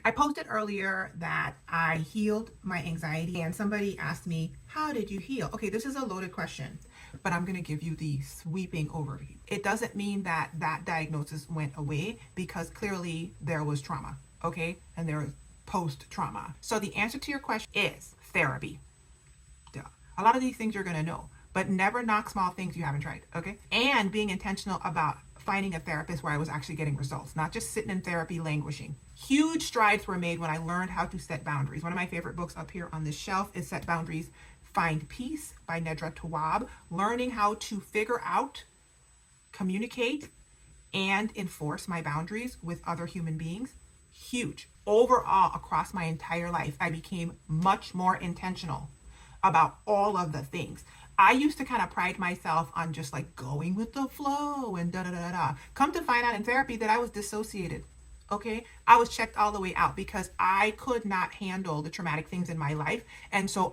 I posted earlier that I healed my anxiety, and somebody asked me, how did you heal? Okay, this is a loaded question, but I'm going to give you the sweeping overview. It doesn't mean that that diagnosis went away, because clearly there was trauma, okay? And there was post-trauma. So the answer to your question is therapy. Duh. A lot of these things you're going to know, but never knock small things you haven't tried, okay? And being intentional about finding a therapist where I was actually getting results, not just sitting in therapy languishing. Huge strides were made when I learned how to set boundaries. One of my favorite books up here on this shelf is Set Boundaries, Find Peace by Nedra Tawwab. Learning how to figure out, communicate, and enforce my boundaries with other human beings. Huge. Overall, across my entire life, I became much more intentional about all of the things. I used to kind of pride myself on just like going with the flow and da da da da. Come to find out in therapy that I was dissociated. Okay, I was checked all the way out because I could not handle the traumatic things in my life, and so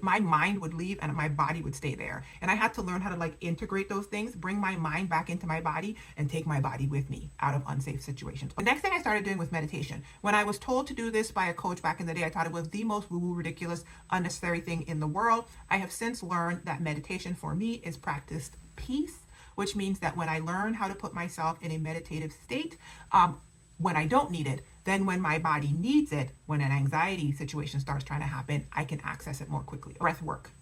my mind would leave and my body would stay there, and I had to learn how to like integrate those things, bring my mind back into my body, and take my body with me out of unsafe situations. The next thing I started doing was meditation. When I was told to do this by a coach back in the day, I thought it was the most woo-woo, ridiculous, unnecessary thing in the world. I have since learned that meditation for me is practiced peace, which means that when I learn how to put myself in a meditative state, when I don't need it, then when my body needs it, when an anxiety situation starts trying to happen, I can access it more quickly. Breath work.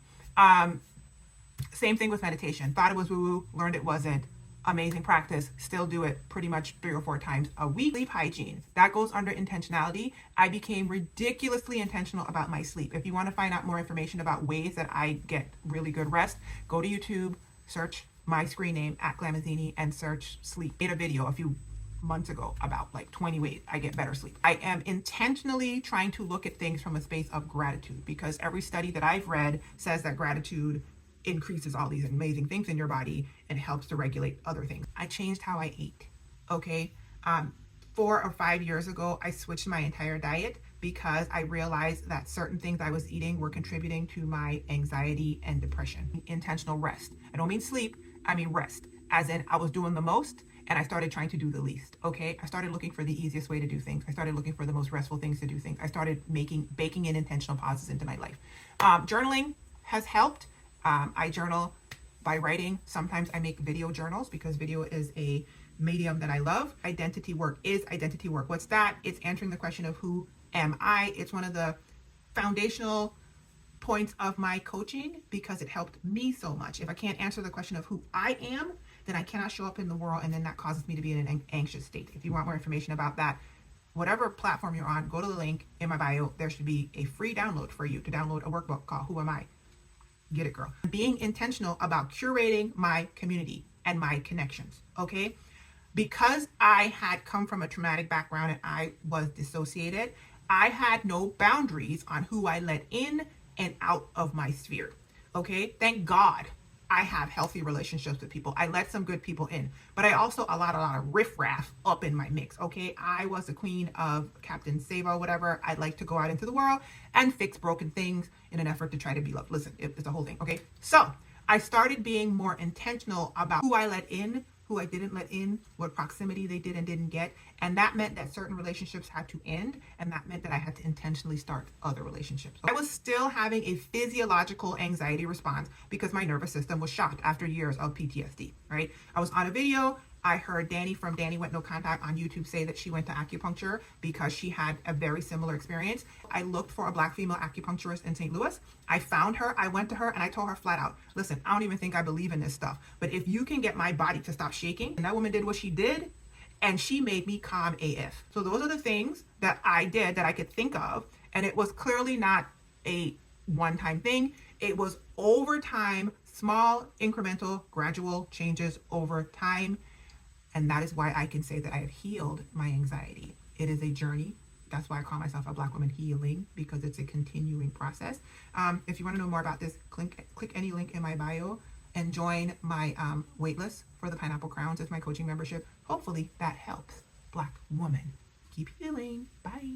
Same thing with meditation. Thought it was woo-woo, learned it wasn't. Amazing practice. Still do it pretty much 3 or 4 times a week. Sleep hygiene. That goes under intentionality. I became ridiculously intentional about my sleep. If you want to find out more information about ways that I get really good rest, go to YouTube, search my screen name @Glamazzini, and search sleep. I made a video a few months ago about like 20 ways I get better sleep. I am intentionally trying to look at things from a space of gratitude, because every study that I've read says that gratitude increases all these amazing things in your body and helps to regulate other things. I changed how I ate. Okay, 4 or 5 years ago, I switched my entire diet because I realized that certain things I was eating were contributing to my anxiety and depression. Intentional rest. I don't mean sleep, I mean rest. As in, I was doing the most and I started trying to do the least. Okay, I started looking for the easiest way to do things. I started looking for the most restful things to do things. I started baking in intentional pauses into my life. Journaling has helped. I journal by writing. Sometimes I make video journals because video is a medium that I love. Identity work is identity work. What's that? It's answering the question of who am I? It's one of the foundational points of my coaching because it helped me so much. If I can't answer the question of who I am, then I cannot show up in the world, and then that causes me to be in an anxious state. If you want more information about that, whatever platform you're on, go to the link in my bio. There should be a free download for you to download a workbook called Who Am I? Get it, girl. Being intentional about curating my community and my connections, okay? Because I had come from a traumatic background and I was dissociated, I had no boundaries on who I let in and out of my sphere, okay? Thank God I have healthy relationships with people. I let some good people in, but I also allowed a lot of riffraff up in my mix, okay? I was the queen of Captain Sabo, whatever. I'd like to go out into the world and fix broken things in an effort to try to be loved. Listen, it's a whole thing, okay? So I started being more intentional about who I let in, who I didn't let in, what proximity they did and didn't get. And that meant that certain relationships had to end. And that meant that I had to intentionally start other relationships. I was still having a physiological anxiety response because my nervous system was shocked after years of PTSD, right? I was on a video. I heard Danny from Danny Went No Contact on YouTube say that she went to acupuncture because she had a very similar experience. I looked for a Black female acupuncturist in St. Louis. I found her, I went to her, and I told her flat out, listen, I don't even think I believe in this stuff, but if you can get my body to stop shaking, and that woman did what she did, and she made me calm AF. So those are the things that I did that I could think of, and it was clearly not a one-time thing. It was over time, small, incremental, gradual changes over time. And that is why I can say that I have healed my anxiety. It is a journey. That's why I call myself a Black woman healing, because it's a continuing process. If you want to know more about this, click any link in my bio and join my waitlist for the Pineapple Crowns as my coaching membership. Hopefully that helps. Black woman, keep healing. Bye.